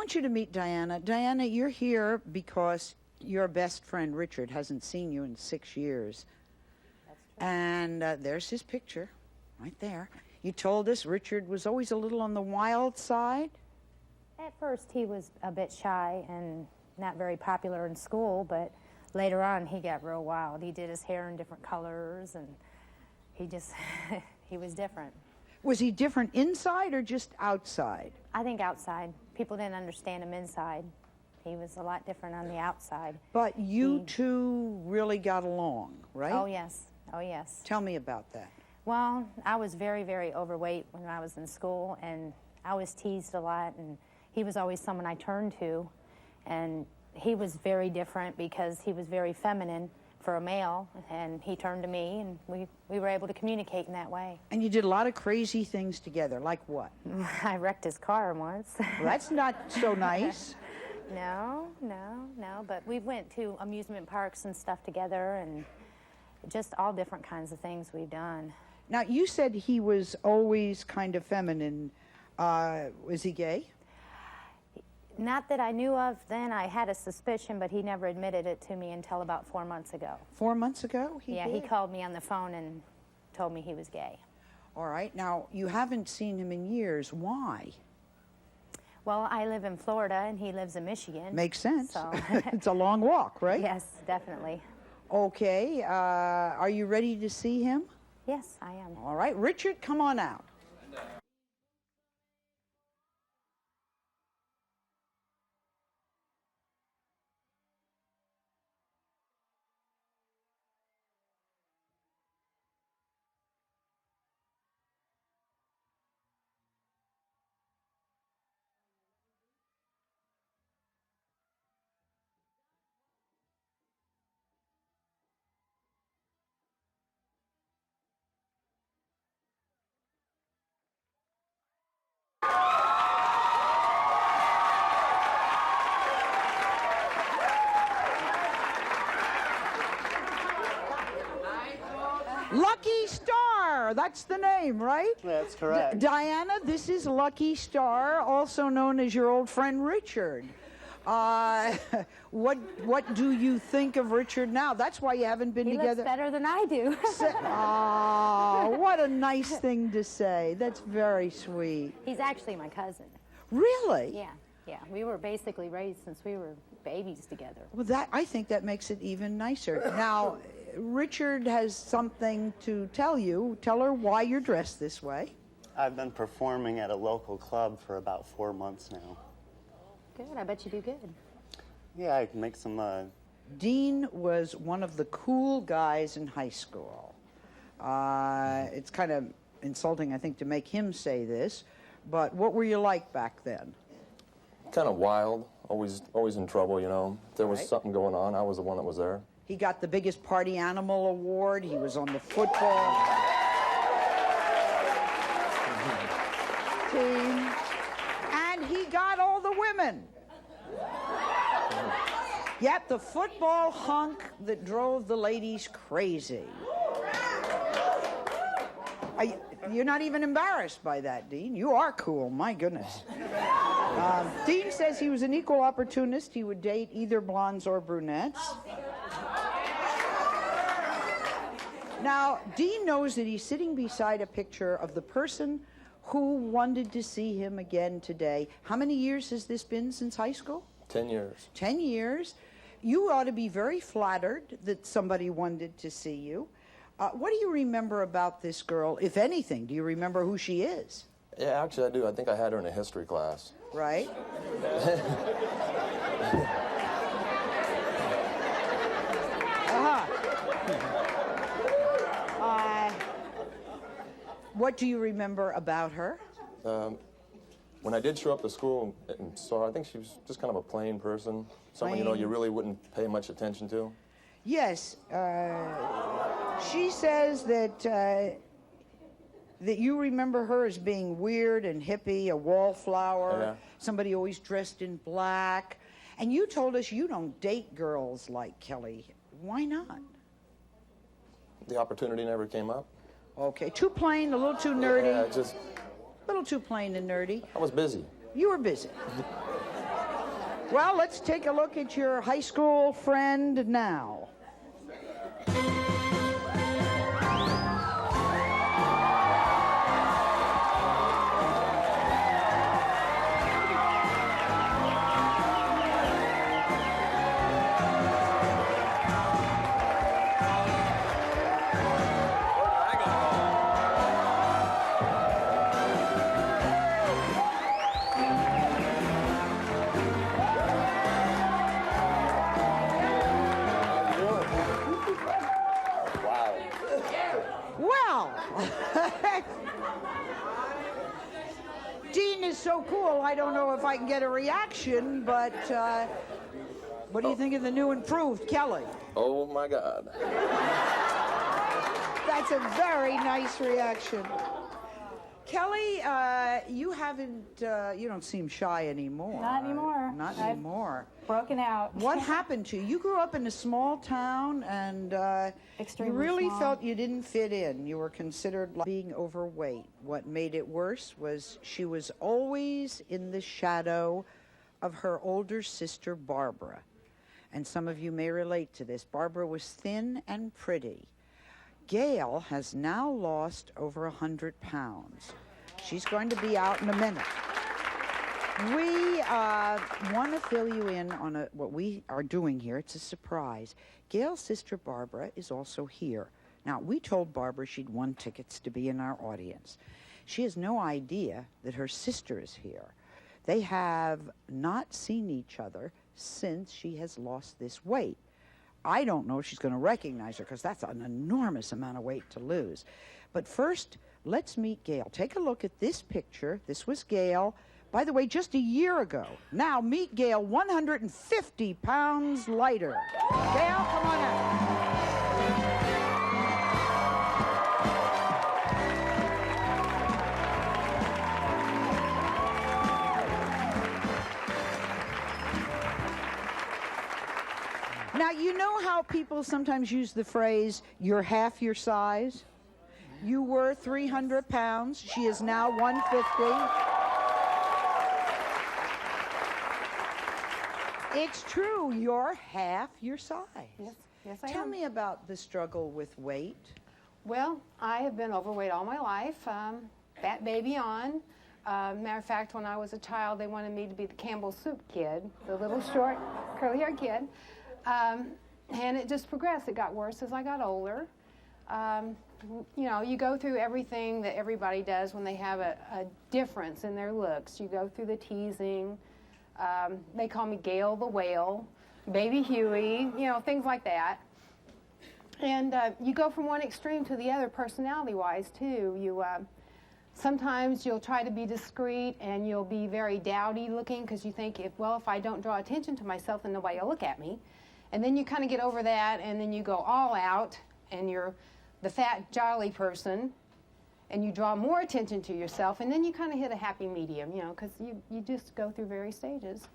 want you to meet Diana. Diana, you're here because your best friend, Richard, hasn't seen you in 6 years. That's true. And there's his picture, right there. You told us Richard was always a little on the wild side. At first, he was a bit shy and not very popular in school, but later on, he got real wild. He did his hair in different colors, and he just, he was different. Was he different inside or just outside? I think outside. People didn't understand him inside. He was a lot different on the outside. But you two really got along, right? Oh, yes. Oh, yes. Tell me about that. Well, I was very, very overweight when I was in school, and I was teased a lot, and he was always someone I turned to, and he was very different because he was very feminine for a male, and he turned to me, and we were able to communicate in that way. And you did a lot of crazy things together, like what? I wrecked his car once. Well, that's not so nice. No, but we went to amusement parks and stuff together, and just all different kinds of things we've done. Now, you said he was always kind of feminine. Was he gay? Not that I knew of then. I had a suspicion, but he never admitted it to me until about 4 months ago. 4 months ago? He called me on the phone and told me he was gay. All right. Now, you haven't seen him in years. Why? Well, I live in Florida, and he lives in Michigan. Makes sense. So. It's a long walk, right? Yes, definitely. Okay. Are you ready to see him? Yes, I am. All right. Richard, come on out. Lucky Star, that's the name, right? That's correct. Diana, this is Lucky Star, also known as your old friend Richard. What do you think of Richard now? That's why you haven't been together. He looks better than I do. What a nice thing to say. That's very sweet. He's actually my cousin. Really? Yeah. We were basically raised since we were babies together. Well, I think that makes it even nicer. Now, Richard has something to tell you. Tell her why you're dressed this way. I've been performing at a local club for about 4 months now. Good, I bet you do good. Yeah, I can make some, Dean was one of the cool guys in high school. It's kind of insulting, I think, to make him say this, but what were you like back then? Kind of wild, always in trouble, you know. If there was something going on, I was the one that was there. He got the biggest party animal award. He was on the football team. And he got all the women. Yep, the football hunk that drove the ladies crazy. You're not even embarrassed by that, Dean. You are cool, my goodness. Dean says he was an equal opportunist. He would date either blondes or brunettes. Now, Dean knows that he's sitting beside a picture of the person who wanted to see him again today. How many years has this been since high school? 10 years. 10 years. You ought to be very flattered that somebody wanted to see you. What do you remember about this girl, if anything? Do you remember who she is? Yeah, actually I do. I think I had her in a history class. Right? What do you remember about her? When I did show up to school and saw her, I think she was just kind of a plain person. Someone, you know, you really wouldn't pay much attention to. Yes. She says that that you remember her as being weird and hippie, a wallflower, somebody always dressed in black. And you told us you don't date girls like Kelly. Why not? The opportunity never came up. Okay, too plain, a little too nerdy. Yeah, just... A little too plain and nerdy. I was busy. You were busy. Well, let's take a look at your high school friend now. Well, Dean is so cool, I don't know if I can get a reaction, but what do you think of the new improved Kelly? Oh my God. That's a very nice reaction. Kelly, you don't seem shy anymore. Not anymore. Not I've anymore. broken out. What happened to you? You grew up in a small town, and you Extremely really small. felt you didn't fit in. You were considered like being overweight. What made it worse was she was always in the shadow of her older sister, Barbara. And some of you may relate to this. Barbara was thin and pretty. Gail has now lost over 100 pounds. She's going to be out in a minute. We want to fill you in on what we are doing here. It's a surprise. Gail's sister Barbara is also here. Now, we told Barbara she'd won tickets to be in our audience. She has no idea that her sister is here. They have not seen each other since she has lost this weight. I don't know if she's going to recognize her because that's an enormous amount of weight to lose. But first, let's meet Gail. Take a look at this picture. This was Gail, by the way, just a year ago. Now meet Gail, 150 pounds lighter. Gail, come on out. Now, you know how people sometimes use the phrase, you're half your size? You were 300 pounds. She is now 150. It's true. You're half your size. Yes, I Tell am. me about the struggle with weight. Well, I have been overweight all my life, fat baby on. Matter of fact, when I was a child, they wanted me to be the Campbell Soup kid, the little short, curly-haired kid. And it just progressed. It got worse as I got older. You know, you go through everything that everybody does when they have a difference in their looks. You go through the teasing. They call me Gail the Whale, Baby Huey, you know, things like that. And you go from one extreme to the other personality-wise, too. You sometimes you'll try to be discreet and you'll be very dowdy looking because you think, if I don't draw attention to myself, then nobody will look at me. And then you kind of get over that, and then you go all out, and you're the fat, jolly person, and you draw more attention to yourself, and then you kind of hit a happy medium, you know, because you just go through various stages.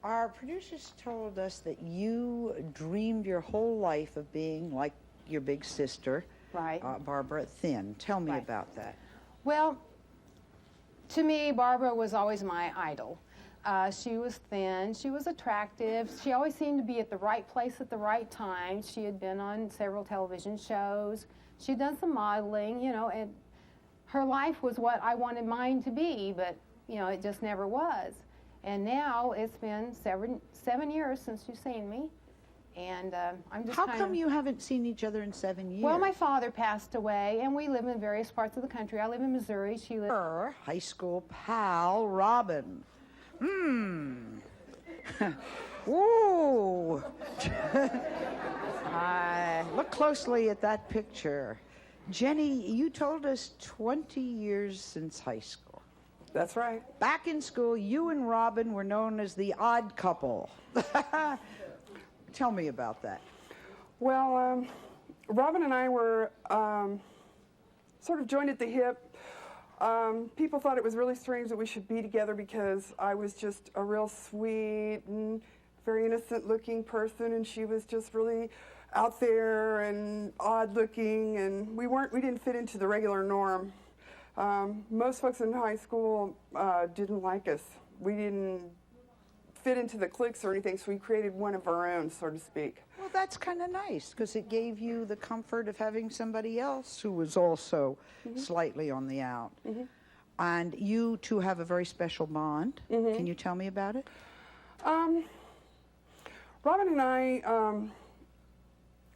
Our producers told us that you dreamed your whole life of being like your big sister, Right. Barbara, thin. Tell me Right. about that. Well, to me, Barbara was always my idol. She was thin, she was attractive, she always seemed to be at the right place at the right time. She had been on several television shows, she'd done some modeling, you know, and her life was what I wanted mine to be, but, you know, it just never was. And now it's been 7 years since you've seen me, and I'm just How come you haven't seen each other in 7 years? Well, my father passed away, and we live in various parts of the country. I live in Missouri, she lives... Her high school pal, Robin. Ooh. Look closely at that picture. Jenny, you told us 20 years since high school. That's right. Back in school, you and Robin were known as the odd couple. Tell me about that. Well, Robin and I were sort of joined at the hip. People thought it was really strange that we should be together because I was just a real sweet and very innocent-looking person, and she was just really out there and odd-looking, and we didn't fit into the regular norm. Most folks in high school didn't like us. We didn't fit into the cliques or anything, so we created one of our own, so to speak. Well, that's kind of nice because it gave you the comfort of having somebody else who was also slightly on the out. And you two have a very special bond. Can you tell me about it? Robin and I,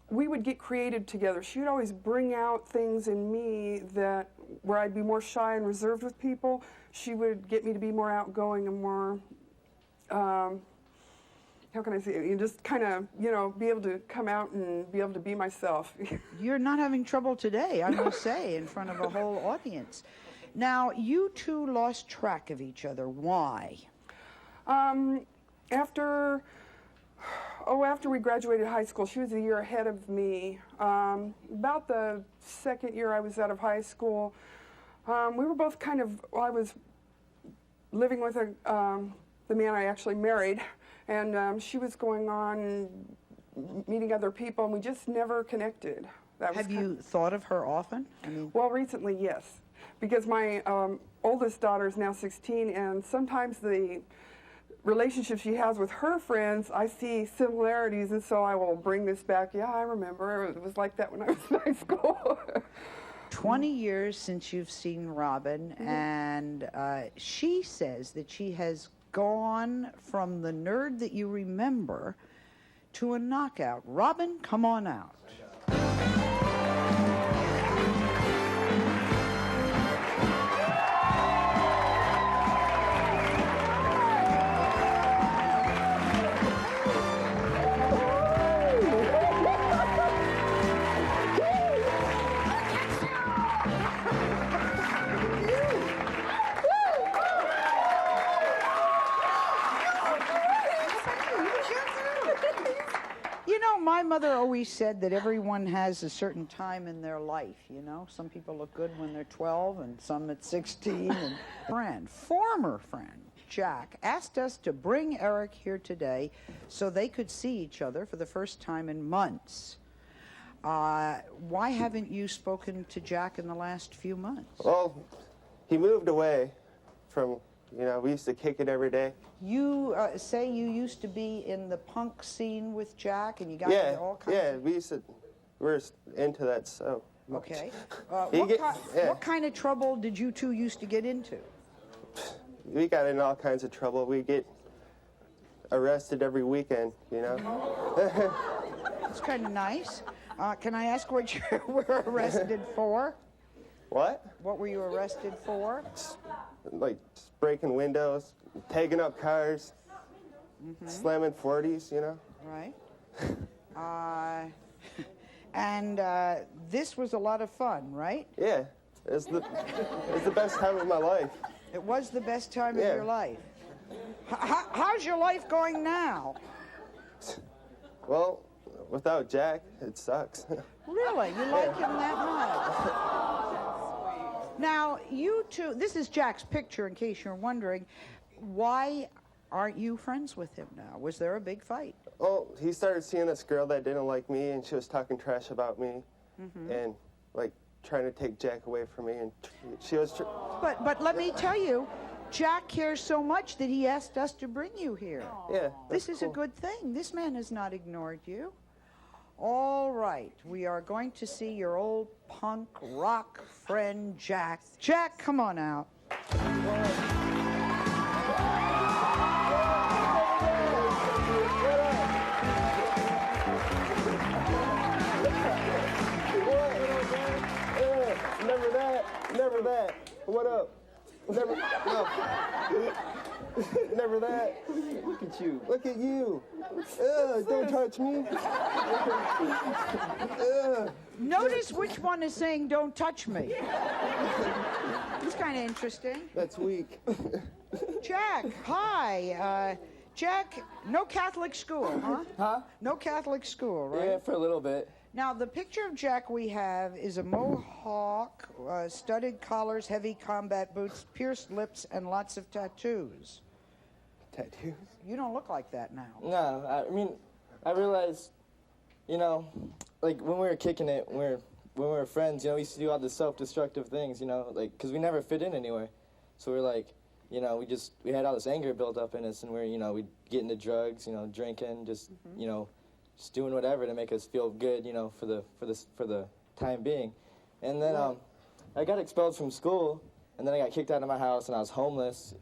we would get creative together. She would always bring out things in me that where I'd be more shy and reserved with people. She would get me to be more outgoing and more, how can I say it? You just kind of, you know, be able to come out and be able to be myself. You're not having trouble today, I must say, in front of a whole audience. Now, you two lost track of each other. Why? After we graduated high school, she was a year ahead of me. About the second year I was out of high school, we were both kind of, well, I was living with the man I actually married, and she was going on meeting other people, and we just never connected. Have you thought of her often? Well, recently, yes, because my oldest daughter is now 16, and sometimes the relationship she has with her friends, I see similarities, and so I will bring this back. Yeah, I remember. It was like that when I was in high school. 20 years since you've seen Robin, and she says that she has gone from the nerd that you remember to a knockout. Robin, come on out. My mother always said that everyone has a certain time in their life, you know. Some people look good when they're 12 and some at 16. And former friend, Jack, asked us to bring Eric here today so they could see each other for the first time in months. Why haven't you spoken to Jack in the last few months? Well, he moved away from, you know, we used to kick it every day. You say you used to be in the punk scene with Jack, and you got into all kinds of... we were into that so much. Okay. What kind of trouble did you two used to get into? We got in all kinds of trouble. We get arrested every weekend, you know. It's kind of nice. Can I ask what you were arrested for? What? What were you arrested for? Like breaking windows, tagging up cars, slamming 40s, you know. Right. And this was a lot of fun, right? Yeah, it was the best time of my life. It was the best time of your life. How's your life going now? Well, without Jack, it sucks. Really? You like him that much? Now, you two, this is Jack's picture in case you're wondering. Why aren't you friends with him now? Was there a big fight? Oh, he started seeing this girl that didn't like me, and she was talking trash about me, and like trying to take Jack away from me, and she was. But let me tell you, Jack cares so much that he asked us to bring you here. Yeah. This is a good thing. This man has not ignored you. All right, we are going to see your old punk rock friend, Jack. Jack, come on out. Never that. What up? Never that. Look at you. Look at you. Don't touch me. Notice which one is saying, don't touch me. It's kind of interesting. That's weak. Jack, hi. Jack, no Catholic school, huh? Huh? No Catholic school, right? Yeah, for a little bit. Now, the picture of Jack we have is a mohawk, studded collars, heavy combat boots, pierced lips, and lots of tattoos. Tattoos? You don't look like that now. No, I mean, I realized, you know, like when we were kicking it, when we were friends, you know, we used to do all the self-destructive things, you know, like, because we never fit in anywhere. So we're like, you know, we had all this anger built up in us, and we'd get into drugs, you know, drinking, just, you know, just doing whatever to make us feel good, you know, for the time being. And then I got expelled from school, and then I got kicked out of my house, and I was homeless.